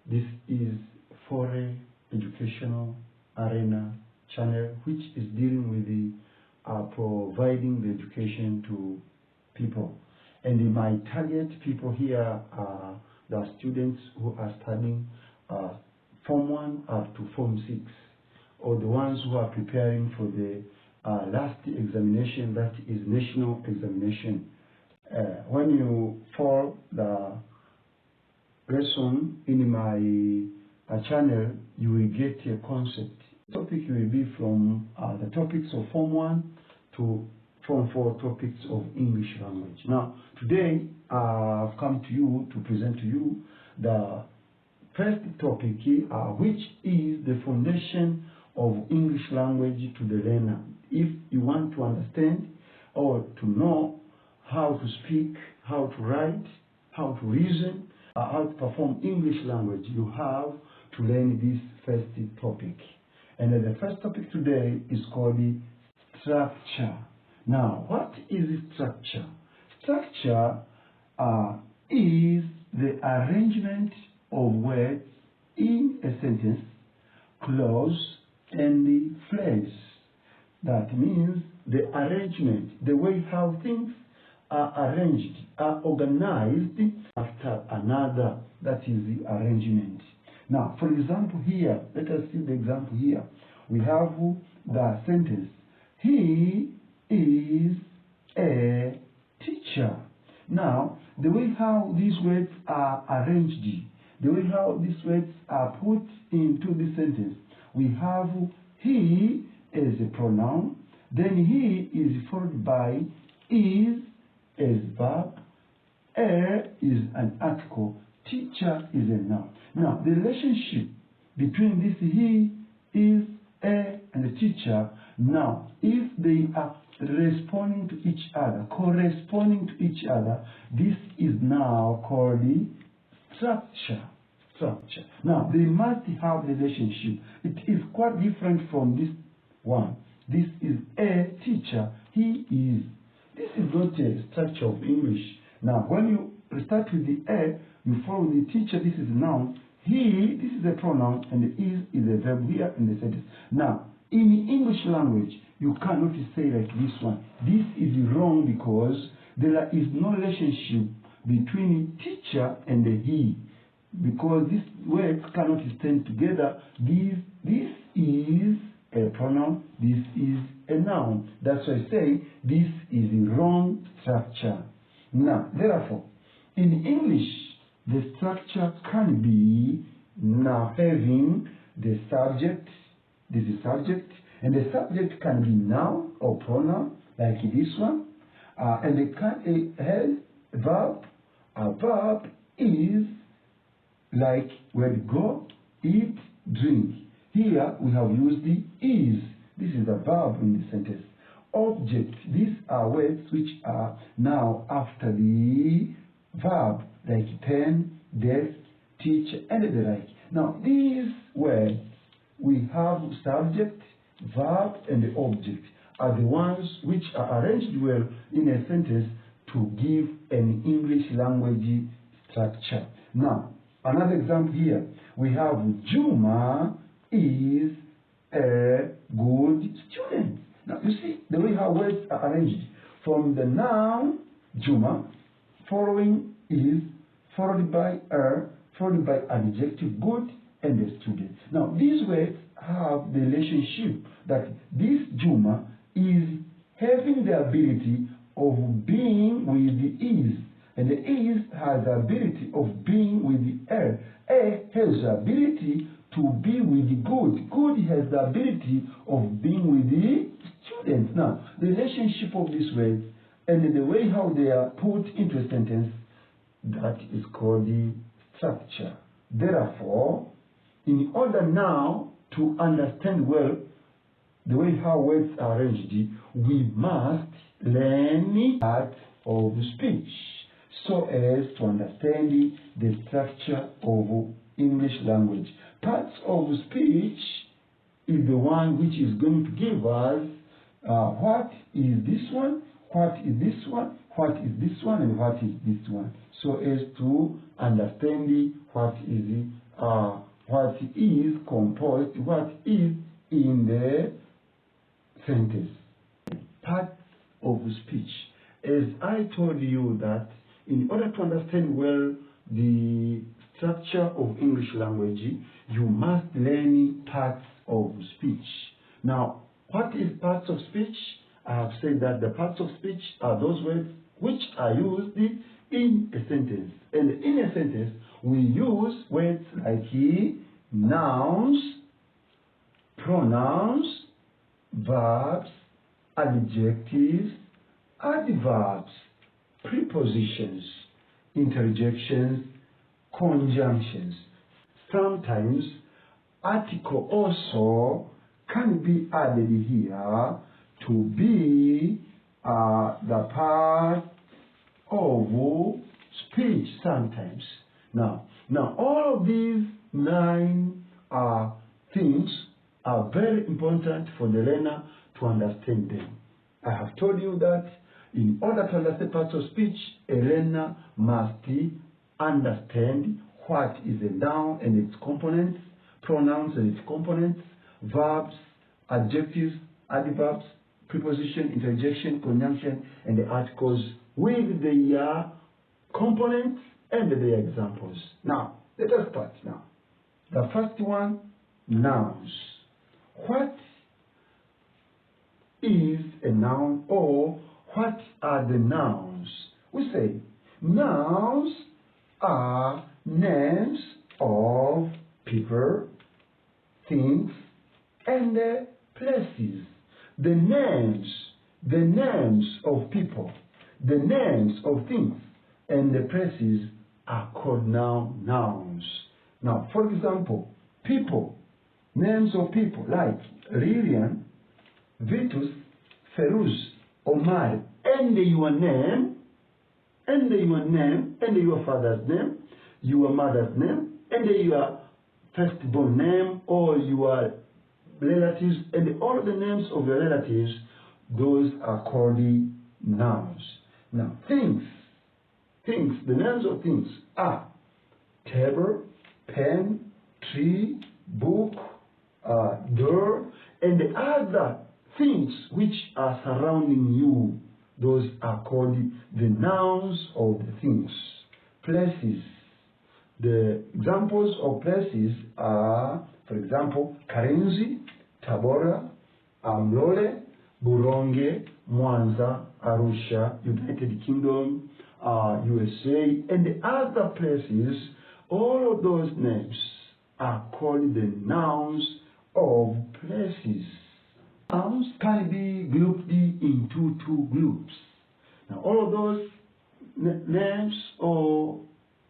This is foreign educational arena channel, which is dealing with the providing the education to people. And my target people here are the students who are studying Form 1 up to Form 6, or the ones who are preparing for the last examination, that is national examination. When you follow the lesson in my channel, you will get a concept. The topic will be from the topics of Form 1 to Form 4 topics of English language. Now, today I've come to you to present to you the first topic, which is the foundation of English language to the learner. If you want to understand or to know how to speak, how to write, how to reason, how to perform English language, you have to learn this first topic. And the first topic today is called structure. Now, what is structure? Structure is the arrangement of words in a sentence, clause, and the phrase. That means the arrangement, the way how things are arranged, are organized after another. That is the arrangement. Now, for example, here, let us see the example here. We have the sentence, he is a teacher. Now, the way how these words are arranged, the way how these words are put into the sentence, we have he as a pronoun, then he is followed by is as verb, a is an article, teacher is a noun. Now, the relationship between this he, is, a, and the teacher, now, if they are responding to each other, corresponding to each other, this is now called the structure. Now, they must have the relationship. It is quite different from this one. This is a teacher, he is. This is not a structure of English. Now, when you start with the a, you follow the teacher, this is a noun. He, this is a pronoun, and the is a verb here in the sentence. Now, in the English language, you cannot say like this one. This is wrong because there is no relationship between teacher and the he. Because these words cannot stand together. This is a pronoun, this is a noun. That's why I say this is the wrong structure. Now, therefore, in English, the structure can be now having the subject, this is subject, and the subject can be noun or pronoun, like this one, and it has verb. A verb is like where we go, eat, drink. Here we have used the is. This is a verb in the sentence. Object, these are words which are now after the verb, like pen, desk, teacher, and the like. Now, these words, we have subject, verb, and the object are the ones which are arranged well in a sentence to give an English language structure. Now, another example here, we have Juma is a good student. Now, you see the way how words are arranged. From the noun, Juma, following is, followed by a, followed by adjective good, and the student. Now, these words have the relationship that this Juma is having the ability of being with the is, and the is has the ability of being with the a. A has the ability to be with the good. Good has the ability of being with the student. Now, the relationship of these words and the way how they are put into a sentence, that is called the structure. Therefore, in order now to understand well the way how words are arranged, we must learn art of speech so as to understand the structure of English language. Parts of speech is the one which is going to give us what is this one, what is this one, what is this one, and what is this one, so as to understand what is what is composed, what is in the sentence. Part of speech. As I told you that in order to understand well the structure of English language, you must learn parts of speech. Now, what is parts of speech? I have said that the parts of speech are those words which are used in a sentence. And in a sentence, we use words like nouns, pronouns, verbs, adjectives, adverbs, prepositions, interjections, conjunctions. Sometimes article also can be added here to be the part of speech sometimes. Now all of these 9 things are very important for the learner to understand them. I have told you that in order to understand parts of speech, a learner must understand what is a noun and its components, pronouns and its components, verbs, adjectives, adverbs, preposition, interjection, conjunction, and the articles with their components and their examples. Now, let us start now. The first one, nouns. What is a noun, or what are the nouns? We say nouns are names of people, things, and places. The names of people, the names of things, and the places are called nouns. Now, for example, people, names of people like Lillian, Vitus, Feruz, Omar, and your name, and your father's name, your mother's name, and your firstborn name, or your relatives, and all the names of your relatives, those are called nouns. Now, things, the names of things are table, pen, tree, book, door, and the other things which are surrounding you. Those are called the nouns of the things. Places. The examples of places are, for example, Karenzi, Tabora, Amlole, Buronge, Mwanza, Arusha, United Kingdom, USA, and the other places. All of those names are called the nouns of places. Nouns can be grouped into 2 groups. Now, all of those names or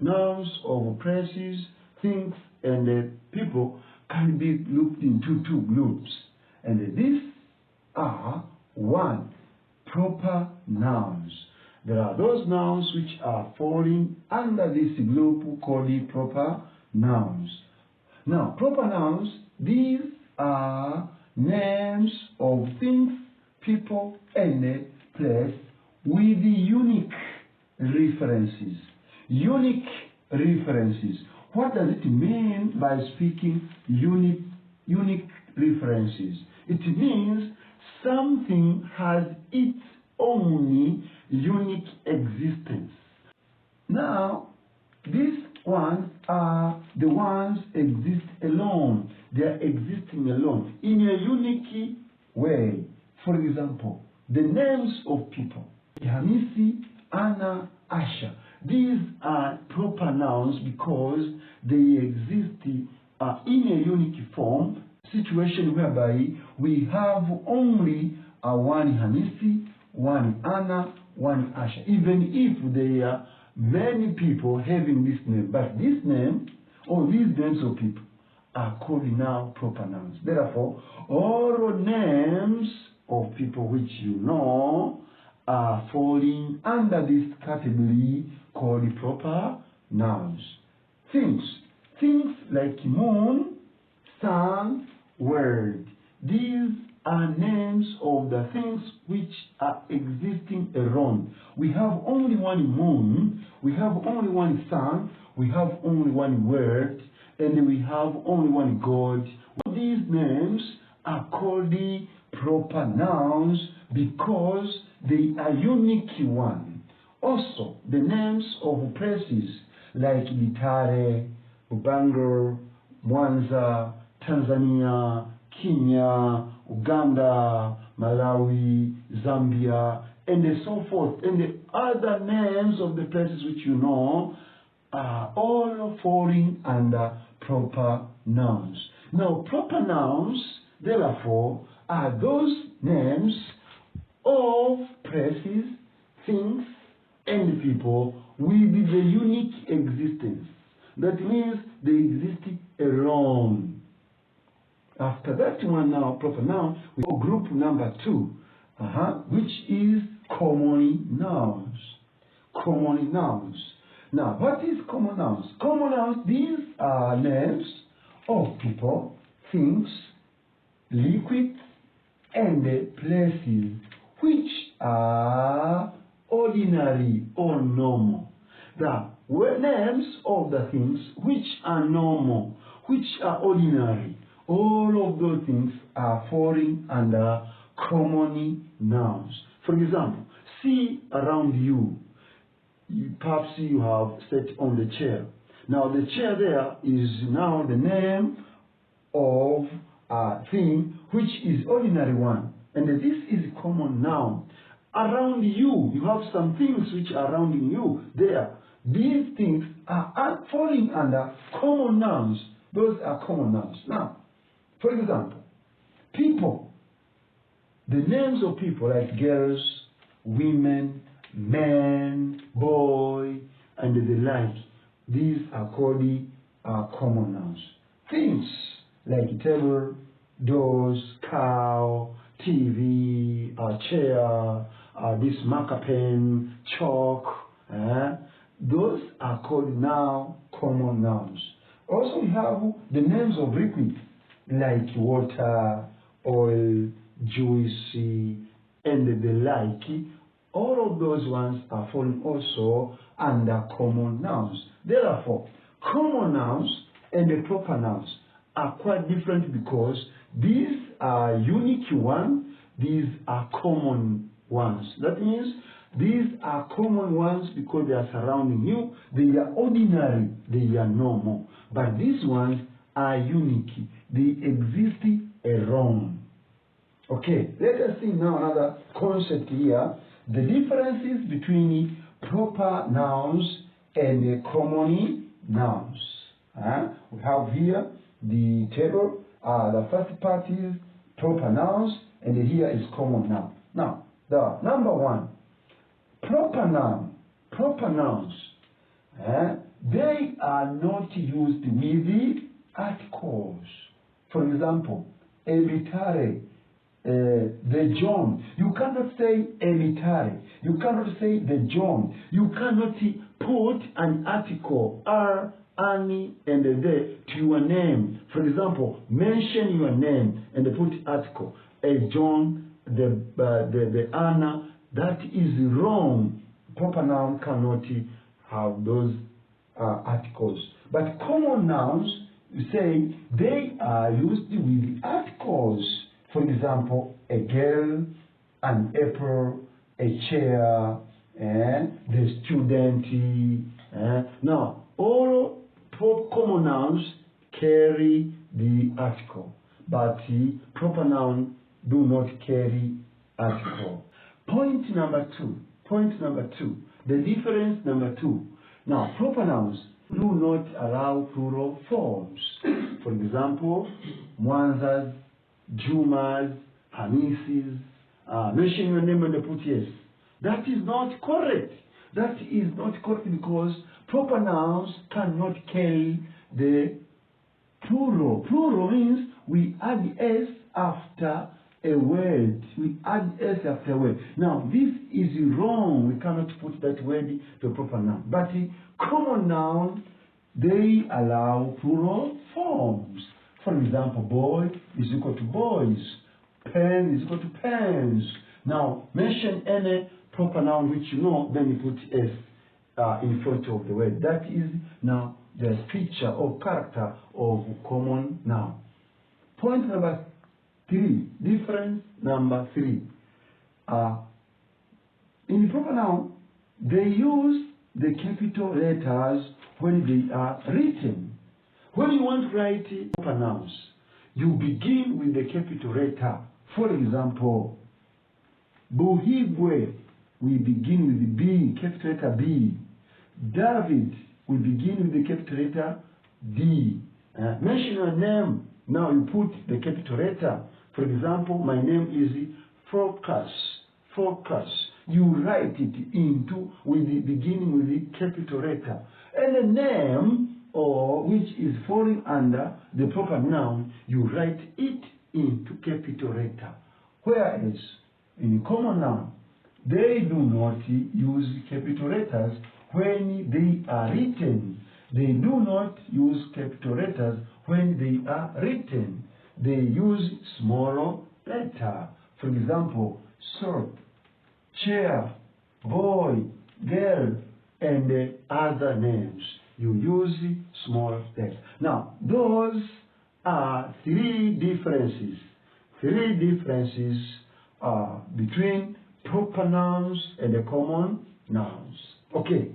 nouns of places, things, and people can be grouped into 2 groups. And these are 1, proper nouns. There are those nouns which are falling under this group called proper nouns. Now, proper nouns, these are names of things, people, and a place with unique references. Unique references. What does it mean by speaking unique references? It means something has its own unique existence. Now, these ones are the ones exist alone. They are existing alone in a unique way. For example, the names of people, Hamisi, Anna, Asha. These are proper nouns because they exist in a unique form, situation whereby we have only one Hamisi, one Anna, one Asha. Even if there are many people having this name, but this name or these names of people are called now proper nouns. Therefore, all names of people which you know are falling under this category called proper nouns. Things like moon, sun, world. These are names of the things which are existing alone. We have only one moon, we have only one sun, we have only one word, and we have only one God. These names are called the proper nouns because they are unique one. Also, the names of places like Litare, Bangor, Mwanza, Tanzania, Kenya, Uganda, Malawi, Zambia, and so forth, and the other names of the places which you know are all falling under proper nouns. Now, proper nouns, therefore, are those names of places, things, and people with the unique existence. That means they exist alone. After that one now, proper noun, we go group number 2, which is common nouns. Common nouns. Now, what is common nouns? Common nouns, these are names of people, things, liquids, and places which are ordinary or normal. The names of the things which are normal, which are ordinary, all of those things are falling under common nouns. For example, see around you. Perhaps you have sat on the chair. Now the chair there is now the name of a thing which is ordinary one. And this is a common noun. Around you, you have some things which are around you there. These things are falling under common nouns. Those are common nouns. Now, for example, people. The names of people like girls, women, men, boy, and the like. These are called common nouns. Things like table, doors, cow, TV, chair, this marker pen, chalk. Those are called now common nouns. Also, we have the names of liquids like water, oil, juice, and the like. All of those ones are falling also under common nouns. Therefore, common nouns and the proper nouns are quite different because these are unique ones, these are common ones. That means these are common ones because they are surrounding you, they are ordinary, they are normal. But these ones are unique, they exist alone. Okay, let us see now another concept here. The differences between proper nouns and common nouns. We have here the table. The first part is proper nouns, and here is common noun. Now, the number 1, proper noun. Proper nouns. They are not used with the articles. For example, elitare. The John. You cannot say elitare. You cannot say the John. You cannot put an article, Ani, and the to your name. For example, mention your name and put article. A John, the Anna. That is wrong. Proper noun cannot have those articles. But common nouns, you say they are used with articles. For example, a girl, an apple, a chair, and the student. Now, all common nouns carry the article, but proper nouns do not carry article. Point number 2. The difference number 2. Now, proper nouns do not allow plural forms. For example, Mwanzas, Jumas, Hamisis, mention your name and put yes. That is not correct. That is not correct because proper nouns cannot carry the plural. Plural means we add s after a word. We add s after a word. Now, this is wrong. We cannot put that word to a proper noun. But common noun, they allow plural forms. For example, boy is equal to boys. Pen is equal to pens. Now, mention any proper noun which you know, then you put s. in front of the word. That is now the feature or character of common noun. Point number 3, difference number 3. In proper noun, they use the capital letters when they are written. When you want to write proper nouns, you begin with the capital letter. For example, Buhigwe, we begin with the B, capital letter B. David, we begin with the capital letter D. Mention your name. Now you put the capital letter. For example, my name is Focus. Focus. You write it beginning with the capital letter. And the name, or which is falling under the proper noun, you write it into capital letter. Whereas in common noun, they do not use capital letters when they are written. They do not use capital letters when they are written. They use smaller letter. For example, soap, chair, boy, girl, and other names. You use small letters. Now, those are 3 differences. 3 differences between proper nouns and the common nouns. Okay,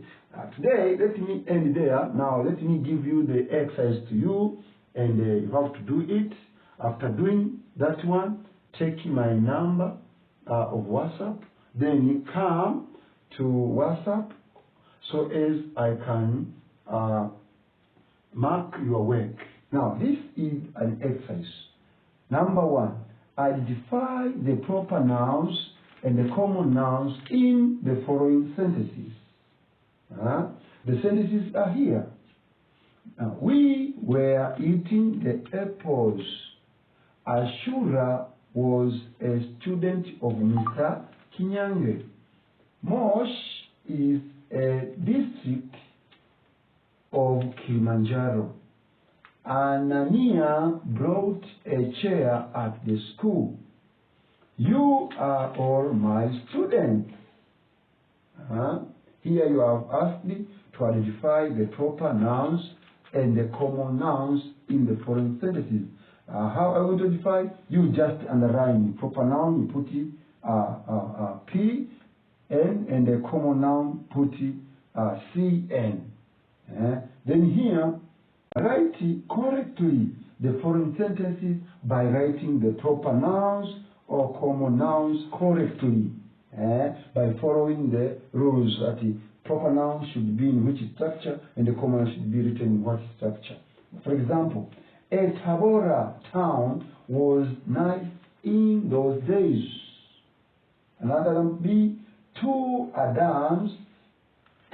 today let me end there. Now let me give you the exercise to you, and you have to do it. After doing that one, take my number of WhatsApp, then you come to WhatsApp so as I can mark your work. Now this is an exercise. Number 1, identify the proper nouns and the common nouns in the following sentences. The sentences are here. We were eating the apples. Ashura was a student of Mr. Kinyange. Mosh is a district of Kilimanjaro. Anania brought a chair at the school. You are all my students. Here you have asked me to identify the proper nouns and the common nouns in the following sentences. How I will identify? You just underline proper noun, you put it P, N, and the common noun, put it C, N. Then here, write correctly the following sentences by writing the proper nouns or common nouns correctly, by following the rules that the proper noun should be in which structure and the common noun should be written in what structure. For example, a Tabora town was nice in those days. Another one be, 2 Adams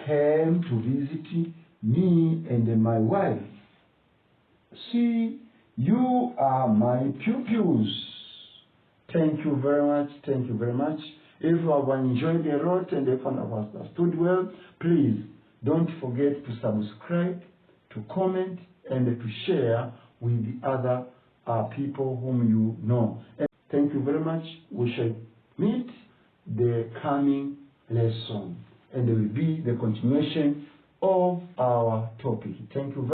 came to visit me and my wife. See, you are my pupils. Thank you very much. Thank you very much. If you have enjoyed a lot and if you have understood well, please don't forget to subscribe, to comment, and to share with the other people whom you know. And thank you very much. We shall meet the coming lesson, and there will be the continuation of our topic. Thank you very much.